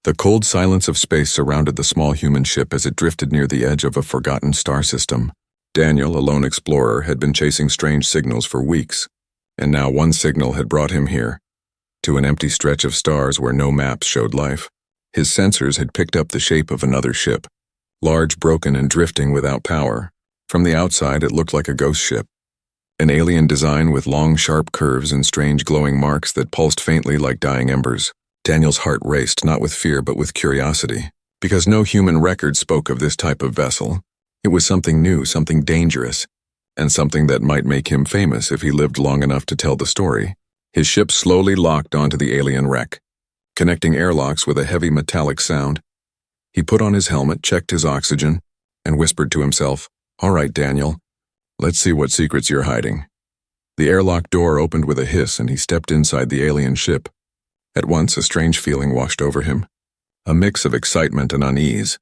The cold silence of space surrounded the small human ship as it drifted near the edge of a forgotten star system. Daniel, a lone explorer, had been chasing strange signals for weeks, and now one signal had brought him here, to an empty stretch of stars where no maps showed life. His sensors had picked up the shape of another ship, large, broken, and drifting without power. From the outside, it looked like a ghost ship. An alien design with long, sharp curves and strange glowing marks that pulsed faintly like dying embers. Daniel's heart raced, not with fear but with curiosity, because no human record spoke of this type of vessel. It was something new, something dangerous, and something that might make him famous if he lived long enough to tell the story. His ship slowly locked onto the alien wreck, connecting airlocks with a heavy metallic sound. He put on his helmet, checked his oxygen, and whispered to himself, "All right, Daniel, let's see what secrets you're hiding." The airlock door opened with a hiss and he stepped inside the alien ship. At once, a strange feeling washed over him, a mix of excitement and unease.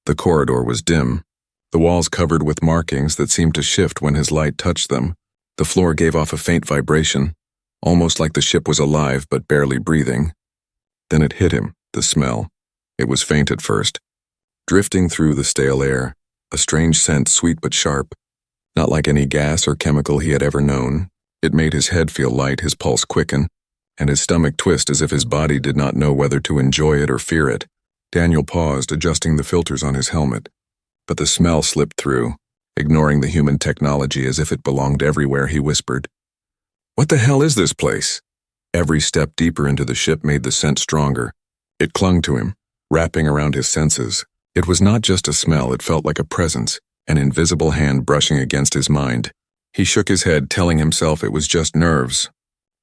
The corridor was dim, the walls covered with markings that seemed to shift when his light touched them. The floor gave off a faint vibration, almost like the ship was alive but barely breathing. Then it hit him, the smell. It was faint at first, drifting through the stale air, a strange scent, sweet but sharp. Not like any gas or chemical he had ever known. It made his head feel light, his pulse quicken, and his stomach twist as if his body did not know whether to enjoy it or fear it. Daniel paused, adjusting the filters on his helmet, but the smell slipped through, ignoring the human technology as if it belonged everywhere. He whispered, "What the hell is this place?" Every step deeper into the ship made the scent stronger. It clung to him, wrapping around his senses. It was not just a smell, it felt like a presence, an invisible hand brushing against his mind. He shook his head, telling himself it was just nerves,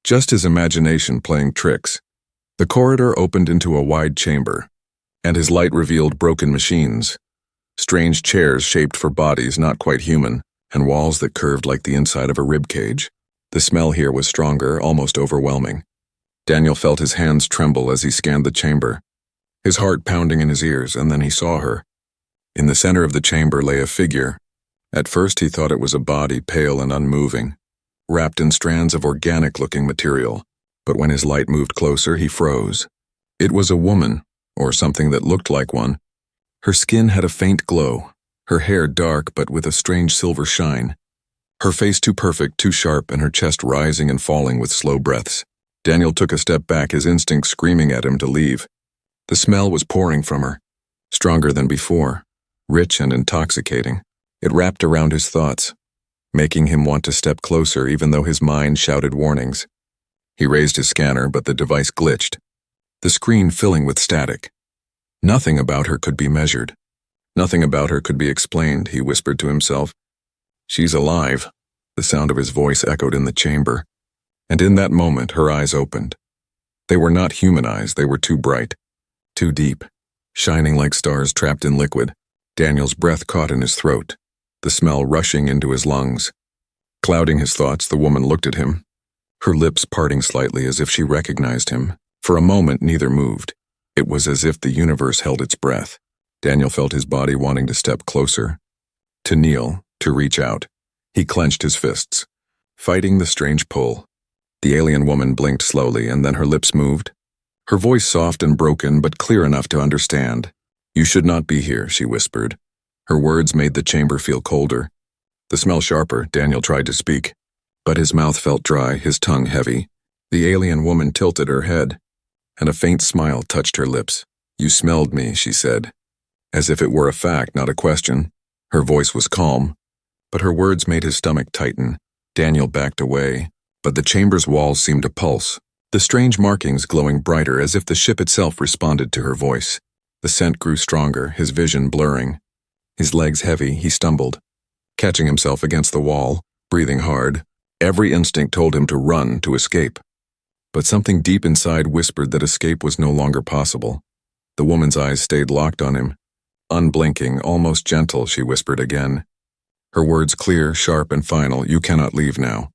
just his imagination playing tricks. The corridor opened into a wide chamber, and his light revealed broken machines, strange chairs shaped for bodies not quite human, and walls that curved like the inside of a rib cage. The smell here was stronger, almost overwhelming. Daniel felt his hands tremble as he scanned the chamber, his heart pounding in his ears, and then he saw her. In the center of the chamber lay a figure. At first he thought it was a body, pale and unmoving, wrapped in strands of organic-looking material, but when his light moved closer, he froze. It was a woman, or something that looked like one. Her skin had a faint glow, her hair dark but with a strange silver shine. Her face too perfect, too sharp, and her chest rising and falling with slow breaths. Daniel took a step back, his instinct screaming at him to leave. The smell was pouring from her, stronger than before, rich and intoxicating. It wrapped around his thoughts, making him want to step closer even though his mind shouted warnings. He raised his scanner, but the device glitched, the screen filling with static. Nothing about her could be measured. Nothing about her could be explained, he whispered to himself. "She's alive." The sound of his voice echoed in the chamber, and in that moment her eyes opened. They were not human eyes, they were too bright, too deep, shining like stars trapped in liquid. Daniel's breath caught in his throat, the smell rushing into his lungs. Clouding his thoughts, the woman looked at him, her lips parting slightly as if she recognized him. For a moment, neither moved. It was as if the universe held its breath. Daniel felt his body wanting to step closer, to kneel, to reach out. He clenched his fists, fighting the strange pull. The alien woman blinked slowly, and then her lips moved. Her voice soft and broken, but clear enough to understand. "You should not be here," she whispered. Her words made the chamber feel colder. The smell sharper. Daniel tried to speak, but his mouth felt dry, his tongue heavy. The alien woman tilted her head, and a faint smile touched her lips. "You smelled me," she said, as if it were a fact, not a question. Her voice was calm, but her words made his stomach tighten. Daniel backed away, but the chamber's walls seemed to pulse, the strange markings glowing brighter as if the ship itself responded to her voice. The scent grew stronger, his vision blurring. His legs heavy, he stumbled, catching himself against the wall, breathing hard. Every instinct told him to run, to escape. But something deep inside whispered that escape was no longer possible. The woman's eyes stayed locked on him. Unblinking, almost gentle, she whispered again. Her words clear, sharp, and final, "You cannot leave now."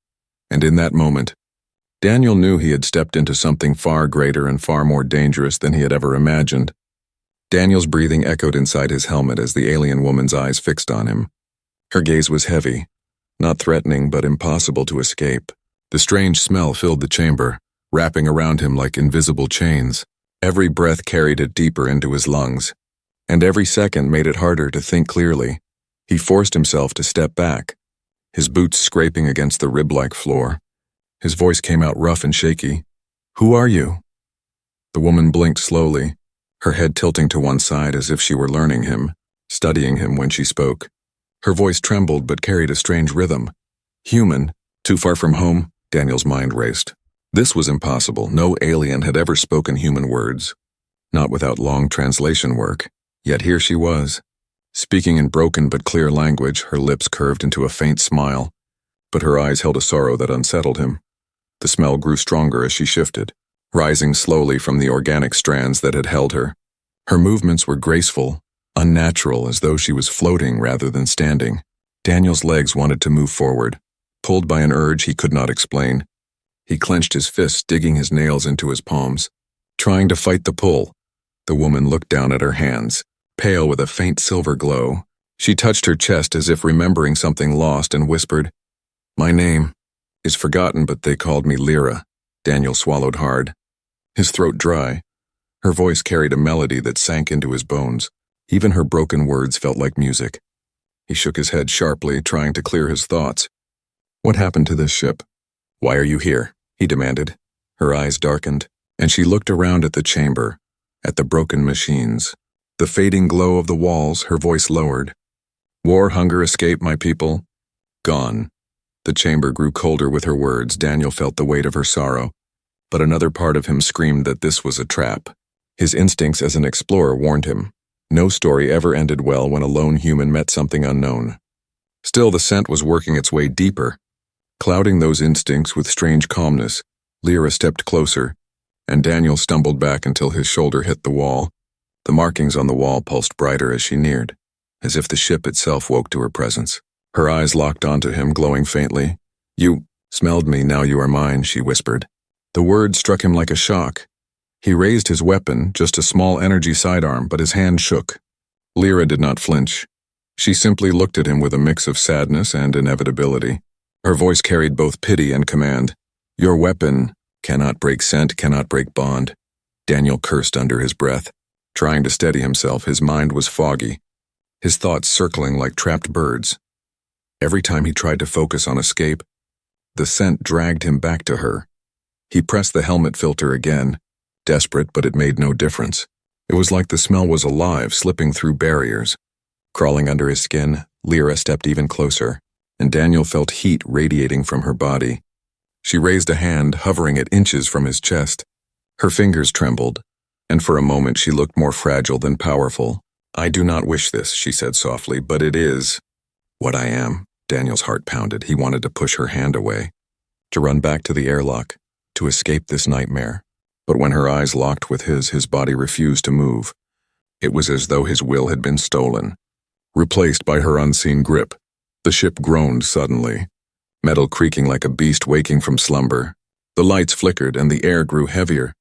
And in that moment, Daniel knew he had stepped into something far greater and far more dangerous than he had ever imagined. Daniel's breathing echoed inside his helmet as the alien woman's eyes fixed on him. Her gaze was heavy, not threatening but impossible to escape. The strange smell filled the chamber, wrapping around him like invisible chains. Every breath carried it deeper into his lungs, and every second made it harder to think clearly. He forced himself to step back, his boots scraping against the rib-like floor. His voice came out rough and shaky. "Who are you?" The woman blinked slowly, her head tilting to one side as if she were learning him, studying him when she spoke. Her voice trembled but carried a strange rhythm. "Human, too far from home?" Daniel's mind raced. This was impossible. No alien had ever spoken human words, not without long translation work. Yet here she was, speaking in broken but clear language, her lips curved into a faint smile, but her eyes held a sorrow that unsettled him. The smell grew stronger as she shifted, rising slowly from the organic strands that had held her. Her movements were graceful, unnatural, as though she was floating rather than standing. Daniel's legs wanted to move forward, pulled by an urge he could not explain. He clenched his fists, digging his nails into his palms, trying to fight the pull. The woman looked down at her hands, pale with a faint silver glow. She touched her chest as if remembering something lost and whispered, "My name is forgotten, but they called me Lyra." Daniel swallowed hard, his throat dry. Her voice carried a melody that sank into his bones. Even her broken words felt like music. He shook his head sharply, trying to clear his thoughts. "What happened to this ship? Why are you here?" he demanded. Her eyes darkened, and she looked around at the chamber, at the broken machines, the fading glow of the walls. Her voice lowered. "War, hunger, escape, my people. Gone." The chamber grew colder with her words. Daniel felt the weight of her sorrow, but another part of him screamed that this was a trap. His instincts as an explorer warned him. No story ever ended well when a lone human met something unknown. Still, the scent was working its way deeper. Clouding those instincts with strange calmness, Lyra stepped closer, and Daniel stumbled back until his shoulder hit the wall. The markings on the wall pulsed brighter as she neared, as if the ship itself woke to her presence. Her eyes locked onto him, glowing faintly. "You smelled me, now you are mine," she whispered. The word struck him like a shock. He raised his weapon, just a small energy sidearm, but his hand shook. Lyra did not flinch. She simply looked at him with a mix of sadness and inevitability. Her voice carried both pity and command. "Your weapon cannot break scent, cannot break bond." Daniel cursed under his breath, trying to steady himself. His mind was foggy, his thoughts circling like trapped birds. Every time he tried to focus on escape, the scent dragged him back to her. He pressed the helmet filter again, desperate, but it made no difference. It was like the smell was alive, slipping through barriers. Crawling under his skin, Lyra stepped even closer, and Daniel felt heat radiating from her body. She raised a hand, hovering at inches from his chest. Her fingers trembled, and for a moment she looked more fragile than powerful. "I do not wish this," she said softly, "but it is what I am." Daniel's heart pounded. He wanted to push her hand away, to run back to the airlock, to escape this nightmare. But when her eyes locked with his body refused to move. It was as though his will had been stolen, replaced by her unseen grip. The ship groaned suddenly, metal creaking like a beast waking from slumber. The lights flickered and the air grew heavier.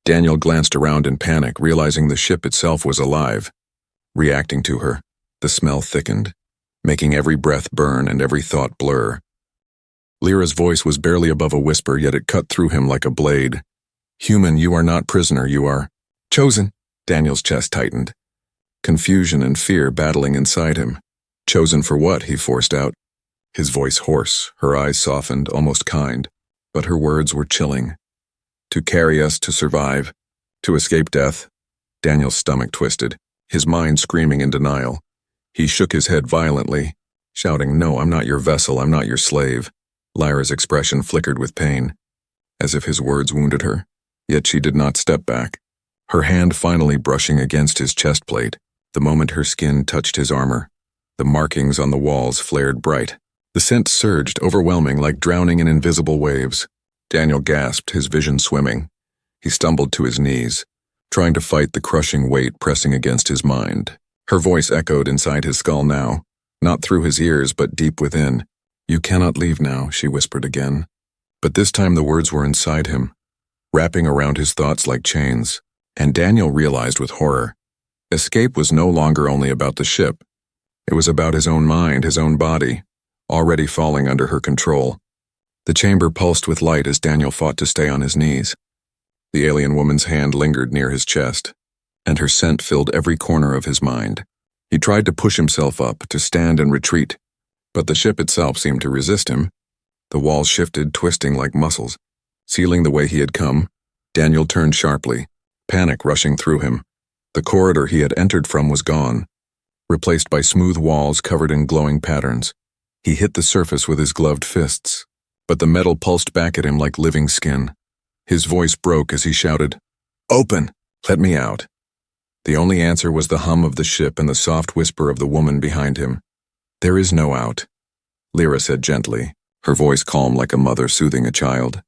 Daniel glanced around in panic, realizing the ship itself was alive, reacting to her. The smell thickened, making every breath burn and every thought blur. Lyra's voice was barely above a whisper, yet it cut through him like a blade. "Human, you are not prisoner, you are chosen." Daniel's chest tightened, confusion and fear battling inside him. "Chosen for what?" he forced out, his voice hoarse, her eyes softened, almost kind, but her words were chilling. "To carry us, to survive, to escape death." Daniel's stomach twisted, his mind screaming in denial. He shook his head violently, shouting, "No, I'm not your vessel, I'm not your slave." Lyra's expression flickered with pain, as if his words wounded her, yet she did not step back, her hand finally brushing against his chest plate. The moment her skin touched his armor, the markings on the walls flared bright. The scent surged, overwhelming, like drowning in invisible waves. Daniel gasped, his vision swimming. He stumbled to his knees, trying to fight the crushing weight pressing against his mind. Her voice echoed inside his skull now, not through his ears but deep within. "You cannot leave now," she whispered again. But this time the words were inside him, wrapping around his thoughts like chains. And Daniel realized with horror, escape was no longer only about the ship. It was about his own mind, his own body, already falling under her control. The chamber pulsed with light as Daniel fought to stay on his knees. The alien woman's hand lingered near his chest, and her scent filled every corner of his mind. He tried to push himself up, to stand and retreat, but the ship itself seemed to resist him. The walls shifted, twisting like muscles. Sealing the way he had come, Daniel turned sharply, panic rushing through him. The corridor he had entered from was gone, replaced by smooth walls covered in glowing patterns. He hit the surface with his gloved fists, but the metal pulsed back at him like living skin. His voice broke as he shouted, "Open! Let me out!" The only answer was the hum of the ship and the soft whisper of the woman behind him. "There is no out," Lyra said gently, her voice calm like a mother soothing a child.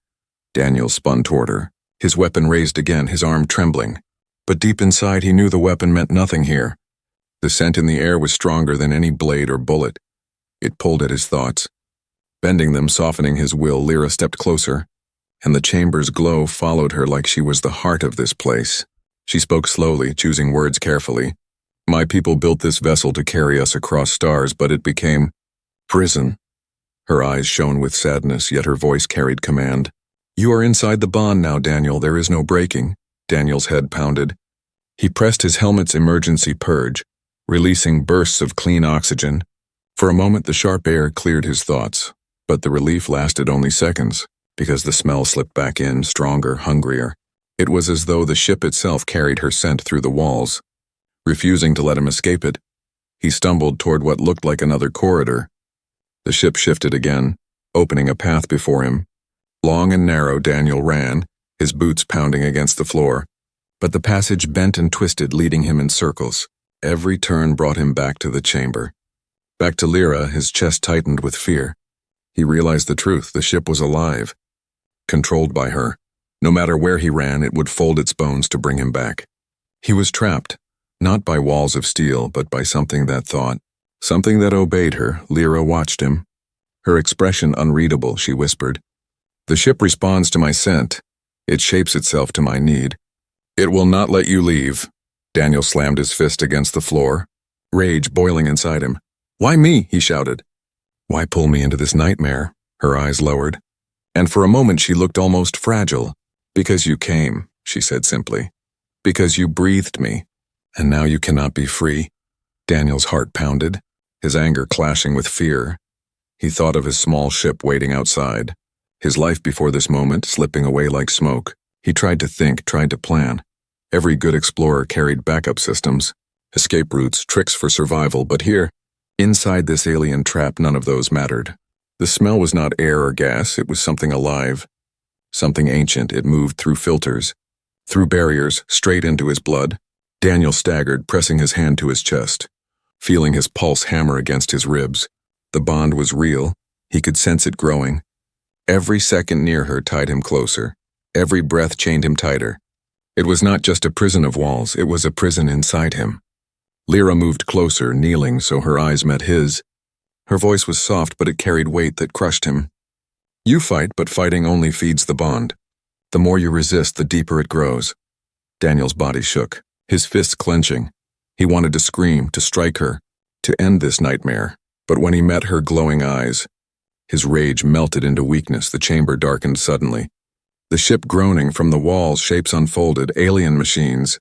Daniel spun toward her, his weapon raised again, his arm trembling. But deep inside he knew the weapon meant nothing here. The scent in the air was stronger than any blade or bullet. It pulled at his thoughts. Bending them, softening his will, Lyra stepped closer, and the chamber's glow followed her like she was the heart of this place. She spoke slowly, choosing words carefully. "My people built this vessel to carry us across stars, but it became prison." Her eyes shone with sadness, yet her voice carried command. "You are inside the bond now, Daniel. There is no breaking." Daniel's head pounded. He pressed his helmet's emergency purge, releasing bursts of clean oxygen. For a moment the sharp air cleared his thoughts, but the relief lasted only seconds, because the smell slipped back in, stronger, hungrier. It was as though the ship itself carried her scent through the walls. Refusing to let him escape it, he stumbled toward what looked like another corridor. The ship shifted again, opening a path before him. Long and narrow, Daniel ran, his boots pounding against the floor. But the passage bent and twisted, leading him in circles. Every turn brought him back to the chamber. Back to Lyra, his chest tightened with fear. He realized the truth. The ship was alive, controlled by her. No matter where he ran, it would fold its bones to bring him back. He was trapped, not by walls of steel, but by something that thought. Something that obeyed her. Lyra watched him. Her expression unreadable, she whispered. "The ship responds to my scent. It shapes itself to my need. It will not let you leave." Daniel slammed his fist against the floor, rage boiling inside him. "Why me?" he shouted. "Why pull me into this nightmare?" Her eyes lowered, and for a moment she looked almost fragile. "Because you came," she said simply. "Because you breathed me, and now you cannot be free." Daniel's heart pounded, his anger clashing with fear. He thought of his small ship waiting outside, his life before this moment slipping away like smoke. He tried to think, tried to plan. Every good explorer carried backup systems, escape routes, tricks for survival, but here, inside this alien trap, none of those mattered. The smell was not air or gas, it was something alive, something ancient. It moved through filters, through barriers, straight into his blood. Daniel staggered, pressing his hand to his chest, feeling his pulse hammer against his ribs. The bond was real. He could sense it growing. Every second near her tied him closer. Every breath chained him tighter. It was not just a prison of walls, it was a prison inside him. Lyra moved closer, kneeling so her eyes met his. Her voice was soft, but it carried weight that crushed him. "You fight, but fighting only feeds the bond. The more you resist, the deeper it grows." Daniel's body shook, his fists clenching. He wanted to scream, to strike her, to end this nightmare. But when he met her glowing eyes, his rage melted into weakness. The chamber darkened suddenly. The ship groaning from the walls, shapes unfolded, alien machines,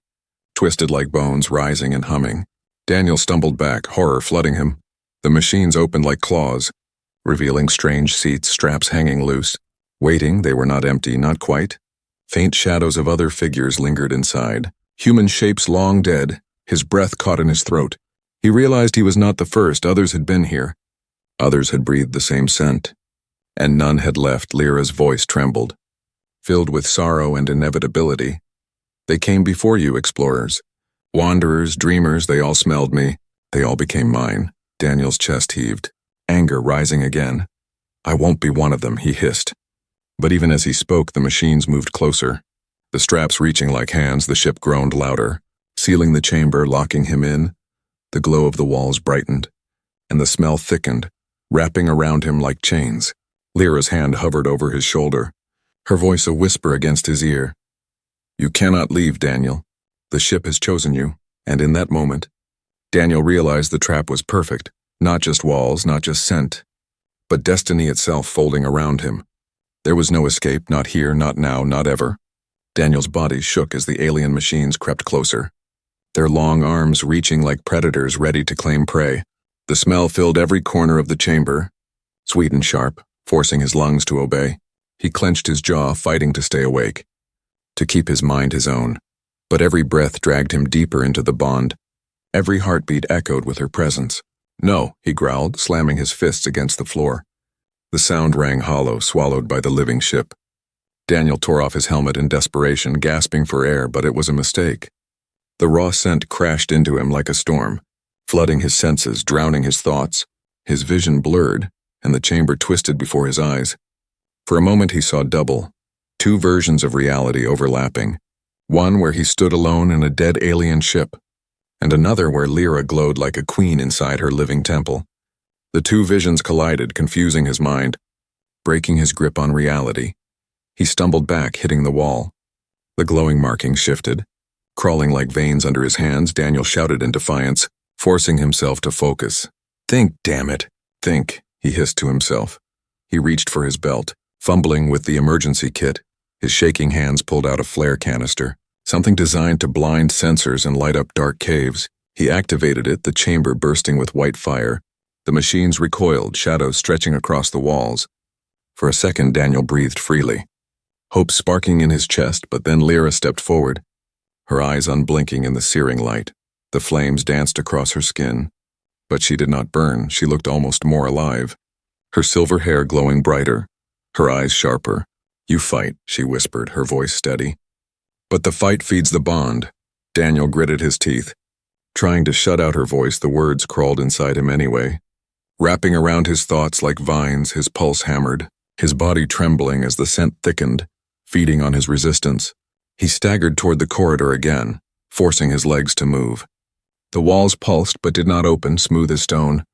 twisted like bones, rising and humming. Daniel stumbled back, horror flooding him. The machines opened like claws, revealing strange seats, straps hanging loose. Waiting, they were not empty, not quite. Faint shadows of other figures lingered inside. Human shapes long dead, his breath caught in his throat. He realized he was not the first. Others had been here. Others had breathed the same scent. And none had left. Lyra's voice trembled, filled with sorrow and inevitability. "They came before you, explorers. Wanderers, dreamers, they all smelled me. They all became mine." Daniel's chest heaved, anger rising again. "I won't be one of them," he hissed. But even as he spoke, the machines moved closer. The straps reaching like hands, the ship groaned louder, sealing the chamber, locking him in. The glow of the walls brightened, and the smell thickened, wrapping around him like chains. Lyra's hand hovered over his shoulder, her voice a whisper against his ear. "You cannot leave, Daniel. The ship has chosen you." And in that moment, Daniel realized the trap was perfect. Not just walls, not just scent, but destiny itself folding around him. There was no escape, not here, not now, not ever. Daniel's body shook as the alien machines crept closer, their long arms reaching like predators ready to claim prey. The smell filled every corner of the chamber, sweet and sharp, forcing his lungs to obey. He clenched his jaw, fighting to stay awake, to keep his mind his own. But every breath dragged him deeper into the bond. Every heartbeat echoed with her presence. "No," he growled, slamming his fists against the floor. The sound rang hollow, swallowed by the living ship. Daniel tore off his helmet in desperation, gasping for air, but it was a mistake. The raw scent crashed into him like a storm, flooding his senses, drowning his thoughts. His vision blurred, and the chamber twisted before his eyes. For a moment he saw double, two versions of reality overlapping, one where he stood alone in a dead alien ship, and another where Lyra glowed like a queen inside her living temple. The two visions collided, confusing his mind, breaking his grip on reality. He stumbled back, hitting the wall. The glowing markings shifted. Crawling like veins under his hands, Daniel shouted in defiance, forcing himself to focus. "Think, damn it. Think," he hissed to himself. He reached for his belt, fumbling with the emergency kit. His shaking hands pulled out a flare canister, something designed to blind sensors and light up dark caves. He activated it, the chamber bursting with white fire. The machines recoiled, shadows stretching across the walls. For a second, Daniel breathed freely, hope sparking in his chest, but then Lyra stepped forward, her eyes unblinking in the searing light. The flames danced across her skin, but she did not burn. She looked almost more alive, her silver hair glowing brighter, her eyes sharper. "You fight," she whispered, her voice steady. "But the fight feeds the bond." Daniel gritted his teeth. Trying to shut out her voice, the words crawled inside him anyway, wrapping around his thoughts like vines. His pulse hammered, his body trembling as the scent thickened, feeding on his resistance. He staggered toward the corridor again, forcing his legs to move. The walls pulsed but did not open, smooth as stone.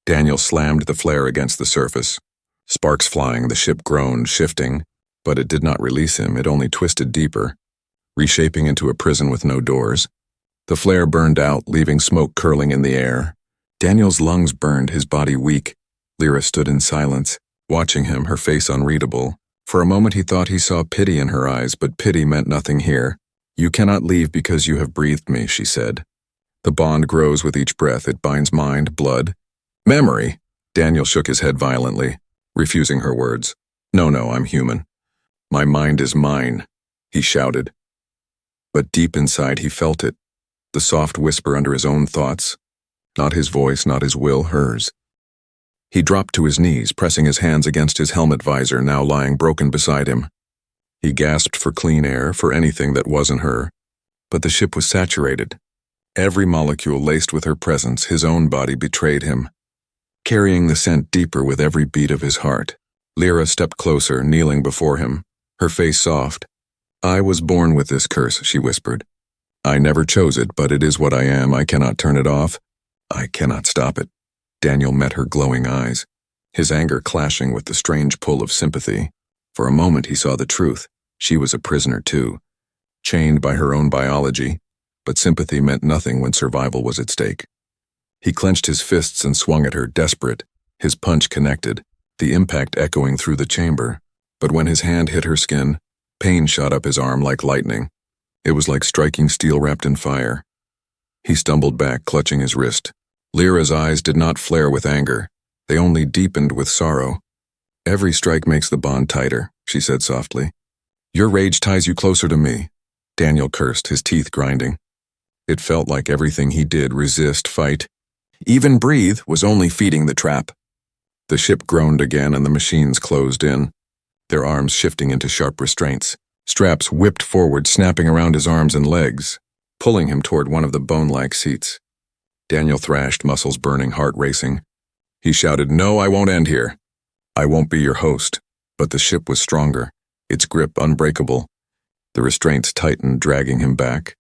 Daniel slammed the flare against the surface. Sparks flying, the ship groaned, shifting, but it did not release him. It only twisted deeper, reshaping into a prison with no doors. The flare burned out, leaving smoke curling in the air. Daniel's lungs burned, his body weak. Lyra stood in silence, watching him, her face unreadable. For a moment he thought he saw pity in her eyes, but pity meant nothing here. "You cannot leave because you have breathed me," she said. "The bond grows with each breath. It binds mind, blood, memory." Daniel shook his head violently, refusing her words. No, I'm human. My mind is mine," he shouted. But deep inside he felt it, the soft whisper under his own thoughts. Not his voice, not his will, hers. He dropped to his knees, pressing his hands against his helmet visor, now lying broken beside him. He gasped for clean air, for anything that wasn't her. But the ship was saturated. Every molecule laced with her presence, his own body betrayed him, carrying the scent deeper with every beat of his heart. Lyra stepped closer, kneeling before him, her face soft. "I was born with this curse," she whispered. "I never chose it, but it is what I am. I cannot turn it off. I cannot stop it." Daniel met her glowing eyes, his anger clashing with the strange pull of sympathy. For a moment he saw the truth. She was a prisoner too, chained by her own biology, but sympathy meant nothing when survival was at stake. He clenched his fists and swung at her, desperate, his punch connected, the impact echoing through the chamber. But when his hand hit her skin, pain shot up his arm like lightning. It was like striking steel wrapped in fire. He stumbled back, clutching his wrist. Lyra's eyes did not flare with anger. They only deepened with sorrow. "Every strike makes the bond tighter," she said softly. "Your rage ties you closer to me." Daniel cursed, his teeth grinding. It felt like everything he did, resist, fight, even breathe, was only feeding the trap. The ship groaned again and the machines closed in, their arms shifting into sharp restraints. Straps whipped forward, snapping around his arms and legs, pulling him toward one of the bone-like seats. Daniel thrashed, muscles burning, heart racing. He shouted, "No, I won't end here. I won't be your host." But the ship was stronger, its grip unbreakable. The restraints tightened, dragging him back.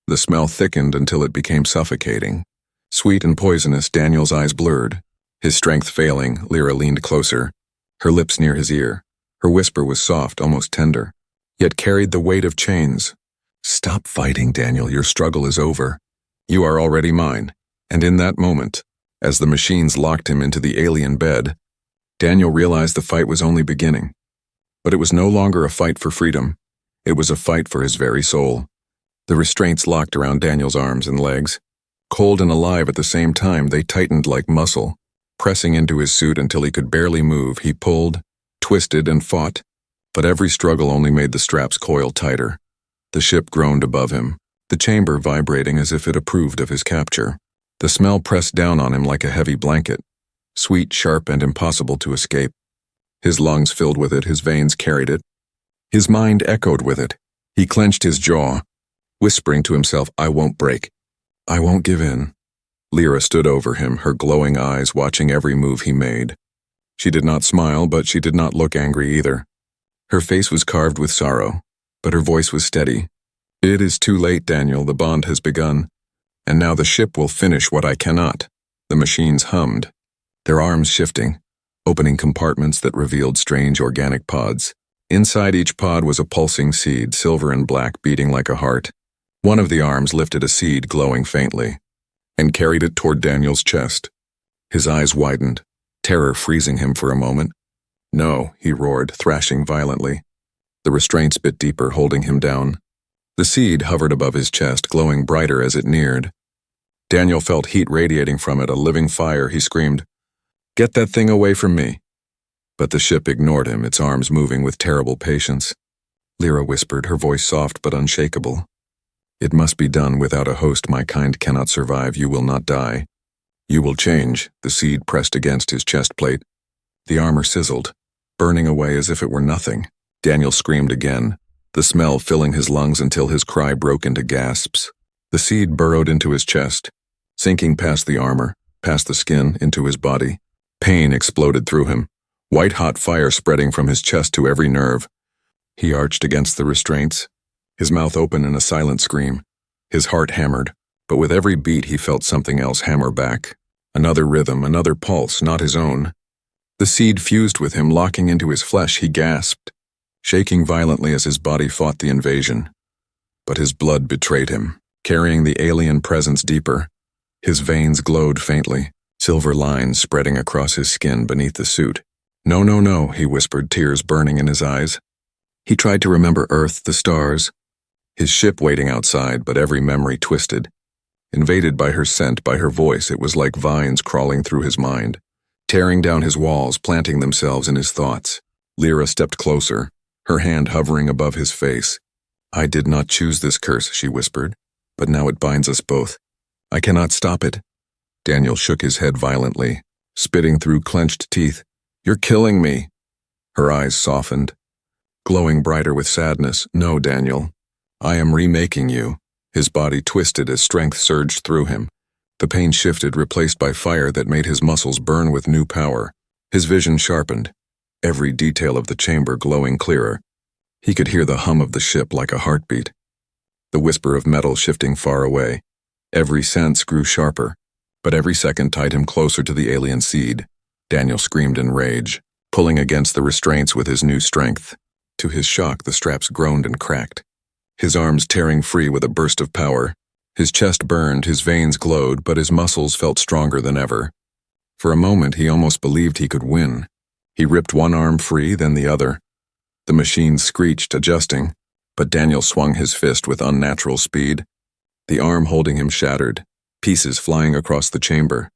The smell thickened until it became suffocating. Sweet and poisonous, Daniel's eyes blurred. His strength failing, Lyra leaned closer, her lips near his ear. Her whisper was soft, almost tender, yet carried the weight of chains. "Stop fighting, Daniel. Your struggle is over. You are already mine." And in that moment, as the machines locked him into the alien bed, Daniel realized the fight was only beginning. But it was no longer a fight for freedom. It was a fight for his very soul. The restraints locked around Daniel's arms and legs. Cold and alive at the same time, they tightened like muscle. Pressing into his suit until he could barely move, he pulled, twisted, and fought. But every struggle only made the straps coil tighter. The ship groaned above him, the chamber vibrating as if it approved of his capture. The smell pressed down on him like a heavy blanket, sweet, sharp, and impossible to escape. His lungs filled with it, his veins carried it. His mind echoed with it. He clenched his jaw, whispering to himself, "I won't break. I won't give in." Lyra stood over him, her glowing eyes watching every move he made. She did not smile, but she did not look angry either. Her face was carved with sorrow, but her voice was steady. "It is too late, Daniel. The bond has begun. And now the ship will finish what I cannot." The machines hummed, their arms shifting, opening compartments that revealed strange organic pods. Inside each pod was a pulsing seed, silver and black, beating like a heart. One of the arms lifted a seed glowing faintly and carried it toward Daniel's chest. His eyes widened, terror freezing him for a moment. "No," he roared, thrashing violently. The restraints bit deeper, holding him down. The seed hovered above his chest, glowing brighter as it neared. Daniel felt heat radiating from it, a living fire. He screamed, "Get that thing away from me!" But the ship ignored him, its arms moving with terrible patience. Lyra whispered, her voice soft but unshakable. "It must be done. Without a host, my kind cannot survive. You will not die. You will change." The seed pressed against his chest plate. The armor sizzled, burning away as if it were nothing. Daniel screamed again, the smell filling his lungs until his cry broke into gasps. The seed burrowed into his chest, sinking past the armor, past the skin, into his body. Pain exploded through him, white-hot fire spreading from his chest to every nerve. He arched against the restraints, his mouth open in a silent scream. His heart hammered, but with every beat he felt something else hammer back. Another rhythm, another pulse, not his own. The seed fused with him, locking into his flesh. He gasped, shaking violently as his body fought the invasion. But his blood betrayed him, carrying the alien presence deeper. His veins glowed faintly, silver lines spreading across his skin beneath the suit. "No, no, no," he whispered, tears burning in his eyes. He tried to remember Earth, the stars, his ship waiting outside, but every memory twisted. Invaded by her scent, by her voice, it was like vines crawling through his mind, tearing down his walls, planting themselves in his thoughts. Lyra stepped closer, her hand hovering above his face. "I did not choose this curse," she whispered, "but now it binds us both. I cannot stop it." Daniel shook his head violently, spitting through clenched teeth. "You're killing me." Her eyes softened, glowing brighter with sadness. "No, Daniel. I am remaking you." His body twisted as strength surged through him. The pain shifted, replaced by fire that made his muscles burn with new power. His vision sharpened, every detail of the chamber glowing clearer. He could hear the hum of the ship like a heartbeat, the whisper of metal shifting far away. Every sense grew sharper, but every second tied him closer to the alien seed. Daniel screamed in rage, pulling against the restraints with his new strength. To his shock, the straps groaned and cracked, his arms tearing free with a burst of power. His chest burned, his veins glowed, but his muscles felt stronger than ever. For a moment, he almost believed he could win. He ripped one arm free, then the other. The machine screeched, adjusting, but Daniel swung his fist with unnatural speed. The arm holding him shattered, pieces flying across the chamber.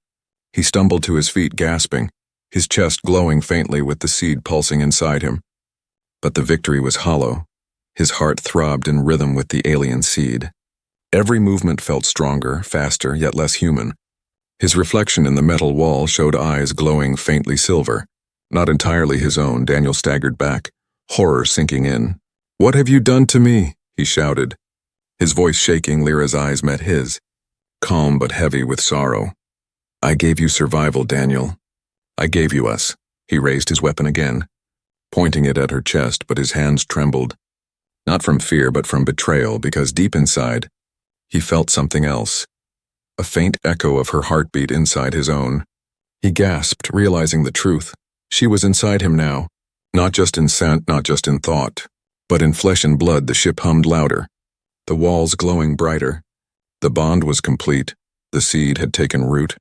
He stumbled to his feet, gasping, his chest glowing faintly with the seed pulsing inside him. But the victory was hollow. His heart throbbed in rhythm with the alien seed. Every movement felt stronger, faster, yet less human. His reflection in the metal wall showed eyes glowing faintly silver. Not entirely his own. Daniel staggered back, horror sinking in. "What have you done to me?" he shouted. His voice shaking, Lyra's eyes met his, calm but heavy with sorrow. "I gave you survival, Daniel. I gave you us." He raised his weapon again, pointing it at her chest, but his hands trembled. Not from fear, but from betrayal, because deep inside, he felt something else. A faint echo of her heartbeat inside his own. He gasped, realizing the truth. She was inside him now. Not just in scent, not just in thought, but in flesh and blood. The ship hummed louder, the walls glowing brighter. The bond was complete. The seed had taken root.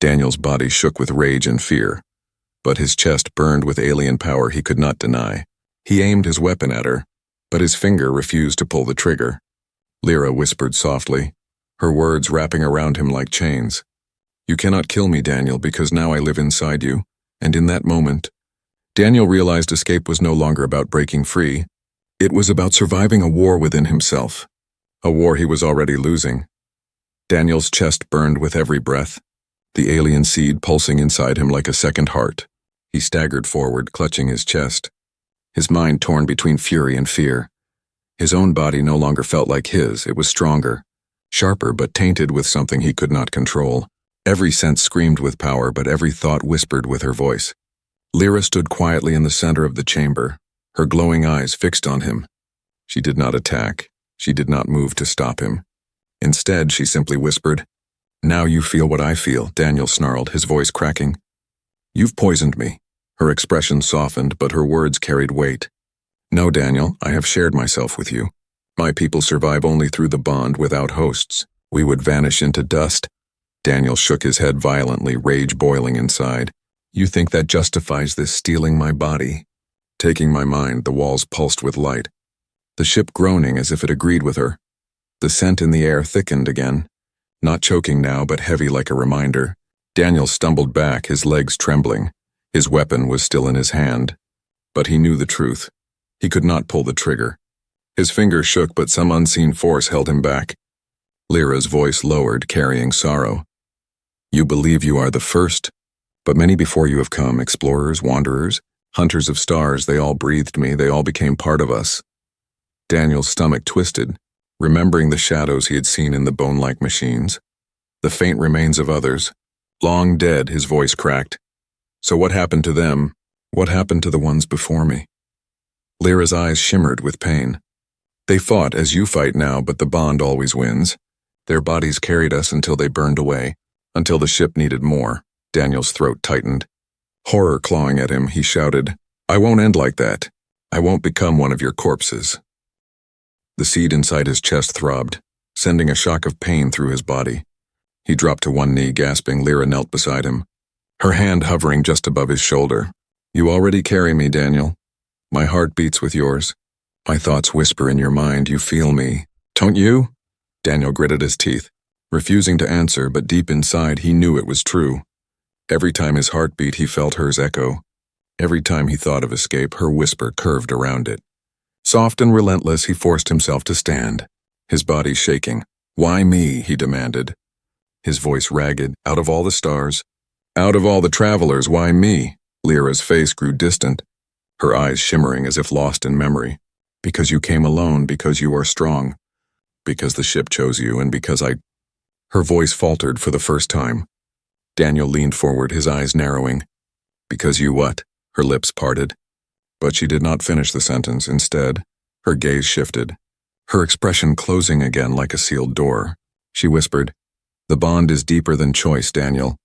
Daniel's body shook with rage and fear, but his chest burned with alien power he could not deny. He aimed his weapon at her, but his finger refused to pull the trigger. Lyra whispered softly, her words wrapping around him like chains. "You cannot kill me, Daniel, because now I live inside you." And in that moment, Daniel realized escape was no longer about breaking free. It was about surviving a war within himself, a war he was already losing. Daniel's chest burned with every breath, the alien seed pulsing inside him like a second heart. He staggered forward, clutching his chest, his mind torn between fury and fear. His own body no longer felt like his. It was stronger, sharper, but tainted with something he could not control. Every sense screamed with power, but every thought whispered with her voice. Lyra stood quietly in the center of the chamber, her glowing eyes fixed on him. She did not attack. She did not move to stop him. Instead, she simply whispered, "Now you feel what I feel," Daniel snarled, his voice cracking. "You've poisoned me." Her expression softened, but her words carried weight. "No, Daniel, I have shared myself with you. My people survive only through the bond. Without hosts, we would vanish into dust." Daniel shook his head violently, rage boiling inside. "You think that justifies this stealing my body?" Taking my mind, the walls pulsed with light, the ship groaning as if it agreed with her. The scent in the air thickened again, not choking now, but heavy like a reminder. Daniel stumbled back, his legs trembling. His weapon was still in his hand, but he knew the truth. He could not pull the trigger. His fingers shook, but some unseen force held him back. Lyra's voice lowered, carrying sorrow. "You believe you are the first, but many before you have come, explorers, wanderers, hunters of stars. They all breathed me, they all became part of us." Daniel's stomach twisted, remembering the shadows he had seen in the bone-like machines, the faint remains of others. Long dead, his voice cracked. "So what happened to them? What happened to the ones before me?" Lyra's eyes shimmered with pain. "They fought as you fight now, but the bond always wins. Their bodies carried us until they burned away, until the ship needed more." Daniel's throat tightened. Horror clawing at him, he shouted, "I won't end like that. I won't become one of your corpses." The seed inside his chest throbbed, sending a shock of pain through his body. He dropped to one knee, gasping. Lyra knelt beside him, her hand hovering just above his shoulder. "You already carry me, Daniel. My heart beats with yours. My thoughts whisper in your mind. You feel me, don't you?" Daniel gritted his teeth, refusing to answer, but deep inside he knew it was true. Every time his heart beat, he felt hers echo. Every time he thought of escape, her whisper curved around it. Soft and relentless, he forced himself to stand, his body shaking. "Why me?" he demanded, his voice ragged. "Out of all the stars, out of all the travelers, why me?" Lyra's face grew distant, her eyes shimmering as if lost in memory. "Because you came alone, because you are strong, because the ship chose you, and because I—" Her voice faltered for the first time. Daniel leaned forward, his eyes narrowing. "Because you what?" Her lips parted. But she did not finish the sentence. Instead, her gaze shifted, her expression closing again like a sealed door. She whispered, "The bond is deeper than choice, Daniel.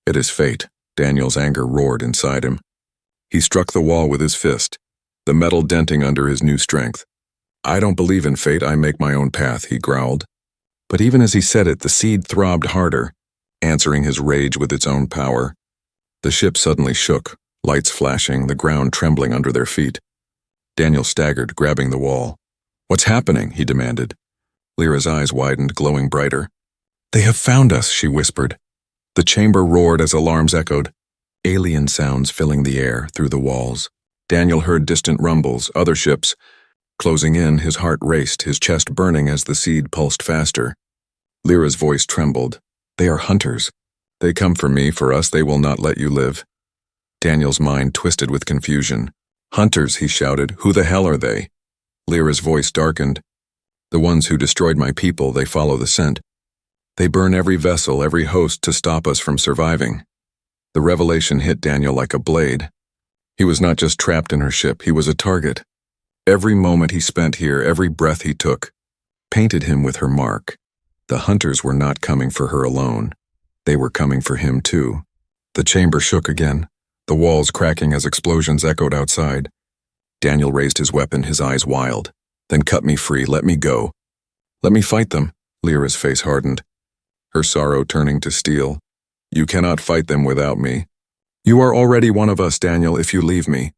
It is fate." Daniel's anger roared inside him. He struck the wall with his fist, the metal denting under his new strength. "I don't believe in fate, I make my own path," he growled. But even as he said it, the seed throbbed harder, answering his rage with its own power. The ship suddenly shook, lights flashing, the ground trembling under their feet. Daniel staggered, grabbing the wall. "What's happening?" he demanded. Lyra's eyes widened, glowing brighter. "They have found us," she whispered. The chamber roared as alarms echoed, alien sounds filling the air through the walls. Daniel heard distant rumbles, other ships. Closing in, his heart raced, his chest burning as the seed pulsed faster. Lyra's voice trembled. "They are hunters. They come for me, for us. They will not let you live." Daniel's mind twisted with confusion. "Hunters," he shouted. "Who the hell are they?" Lyra's voice darkened. "The ones who destroyed my people, they follow the scent. They burn every vessel, every host to stop us from surviving." The revelation hit Daniel like a blade. He was not just trapped in her ship, he was a target. Every moment he spent here, every breath he took, painted him with her mark. The hunters were not coming for her alone. They were coming for him too. The chamber shook again, the walls cracking as explosions echoed outside. Daniel raised his weapon, his eyes wild. "Then cut me free, let me go." "Let me fight them." Lyra's face hardened, her sorrow turning to steel. "You cannot fight them without me. You are already one of us, Daniel. If you leave me,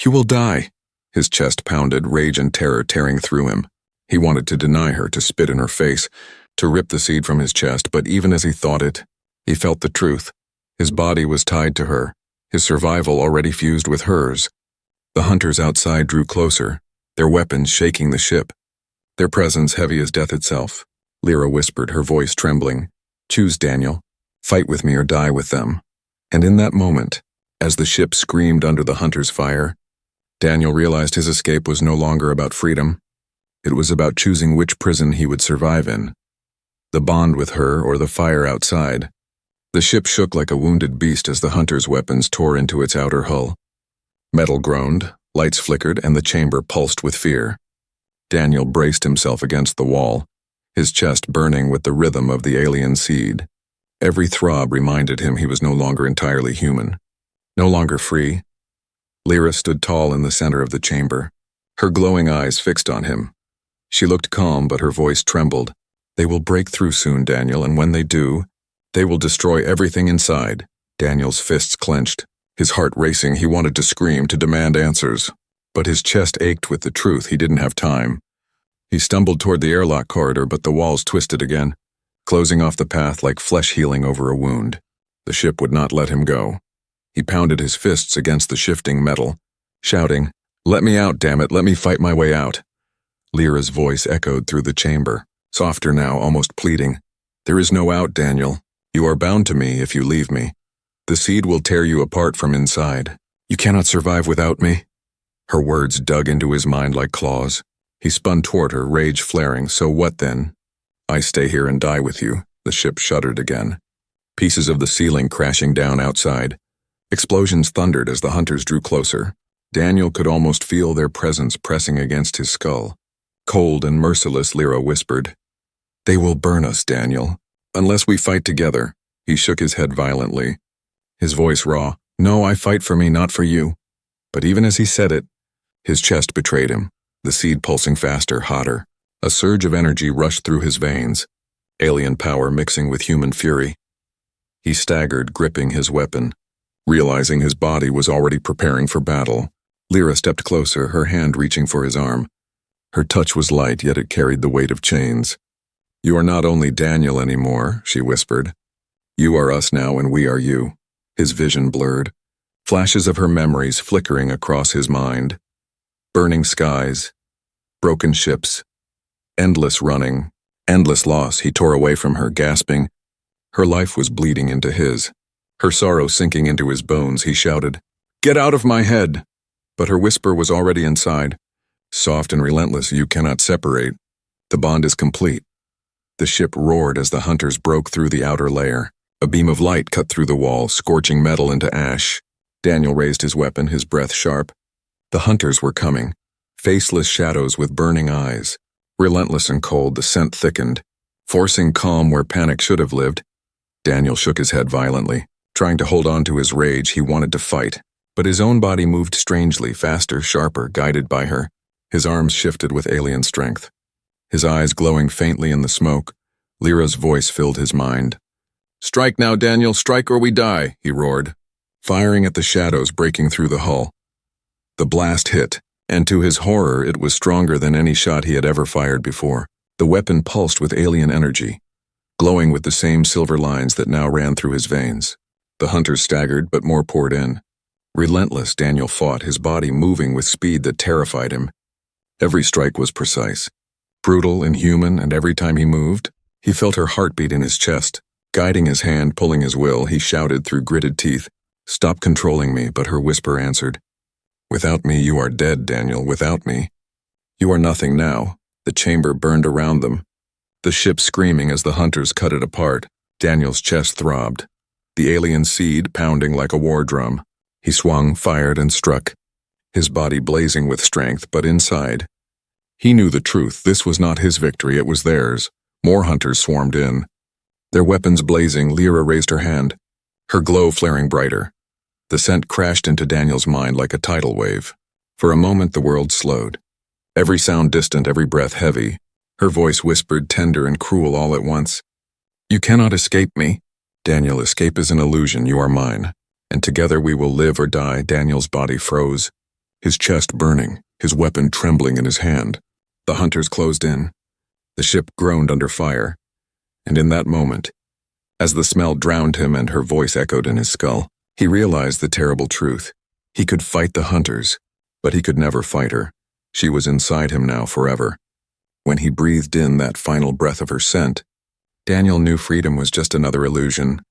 you will die." His chest pounded, rage and terror tearing through him. He wanted to deny her, to spit in her face, to rip the seed from his chest, but even as he thought it, he felt the truth. His body was tied to her, his survival already fused with hers. The hunters outside drew closer, their weapons shaking the ship, their presence heavy as death itself. Lyra whispered, her voice trembling, "Choose, Daniel. Fight with me or die with them." And in that moment, as the ship screamed under the hunters' fire, Daniel realized his escape was no longer about freedom. It was about choosing which prison he would survive in. The bond with her or the fire outside. The ship shook like a wounded beast as the hunters' weapons tore into its outer hull. Metal groaned, lights flickered, and the chamber pulsed with fear. Daniel braced himself against the wall, his chest burning with the rhythm of the alien seed. Every throb reminded him he was no longer entirely human, no longer free. Lyra stood tall in the center of the chamber, her glowing eyes fixed on him. She looked calm, but her voice trembled. "They will break through soon, Daniel, and when they do, they will destroy everything inside." Daniel's fists clenched, his heart racing. He wanted to scream, to demand answers, but his chest ached with the truth. He didn't have time. He stumbled toward the airlock corridor, but the walls twisted again, closing off the path like flesh healing over a wound. The ship would not let him go. He pounded his fists against the shifting metal, shouting, "Let me out, damn it, let me fight my way out." Lyra's voice echoed through the chamber, softer now, almost pleading. "There is no out, Daniel. You are bound to me if you leave me. The seed will tear you apart from inside. You cannot survive without me." Her words dug into his mind like claws. He spun toward her, rage flaring. "So what then?" "I stay here and die with you." The ship shuddered again. Pieces of the ceiling crashing down outside. Explosions thundered as the hunters drew closer. Daniel could almost feel their presence pressing against his skull. Cold and merciless, Lyra whispered, "They will burn us, Daniel, unless we fight together." He shook his head violently, his voice raw. "No, I fight for me, not for you." But even as he said it, his chest betrayed him, the seed pulsing faster, hotter. A surge of energy rushed through his veins, alien power mixing with human fury. He staggered, gripping his weapon, realizing his body was already preparing for battle. Lyra stepped closer, her hand reaching for his arm. Her touch was light, yet it carried the weight of chains. "You are not only Daniel anymore," she whispered. "You are us now and we are you." His vision blurred, flashes of her memories flickering across his mind. Burning skies, broken ships, endless running, endless loss. He tore away from her, gasping. Her life was bleeding into his, her sorrow sinking into his bones. He shouted, "Get out of my head!" But her whisper was already inside, soft and relentless. "You cannot separate. The bond is complete." The ship roared as the hunters broke through the outer layer. A beam of light cut through the wall, scorching metal into ash. Daniel raised his weapon, his breath sharp. The hunters were coming, faceless shadows with burning eyes. Relentless and cold, the scent thickened, forcing calm where panic should have lived. Daniel shook his head violently, trying to hold on to his rage. He wanted to fight, but his own body moved strangely, faster, sharper, guided by her. His arms shifted with alien strength, his eyes glowing faintly in the smoke. Lyra's voice filled his mind. "Strike now, Daniel, strike or we die," he roared, firing at the shadows breaking through the hull. The blast hit, and to his horror it was stronger than any shot he had ever fired before. The weapon pulsed with alien energy, glowing with the same silver lines that now ran through his veins. The hunters staggered, but more poured in. Relentless, Daniel fought, his body moving with speed that terrified him. Every strike was precise, brutal, inhuman, and every time he moved, he felt her heartbeat in his chest. Guiding his hand, pulling his will, he shouted through gritted teeth, "Stop controlling me," but her whisper answered, "Without me you are dead, Daniel, without me. You are nothing now." The chamber burned around them, the ship screaming as the hunters cut it apart. Daniel's chest throbbed, the alien seed pounding like a war drum. He swung, fired, and struck, his body blazing with strength, but inside, he knew the truth. This was not his victory, it was theirs. More hunters swarmed in, their weapons blazing. Lyra raised her hand, her glow flaring brighter. The scent crashed into Daniel's mind like a tidal wave. For a moment the world slowed, every sound distant, every breath heavy. Her voice whispered, tender and cruel all at once. "You cannot escape me." "Daniel, escape is an illusion. You are mine, and together we will live or die." Daniel's body froze, his chest burning, his weapon trembling in his hand. The hunters closed in. The ship groaned under fire. And in that moment, as the smell drowned him and her voice echoed in his skull, he realized the terrible truth. He could fight the hunters, but he could never fight her. She was inside him now forever. When he breathed in that final breath of her scent, Daniel knew freedom was just another illusion,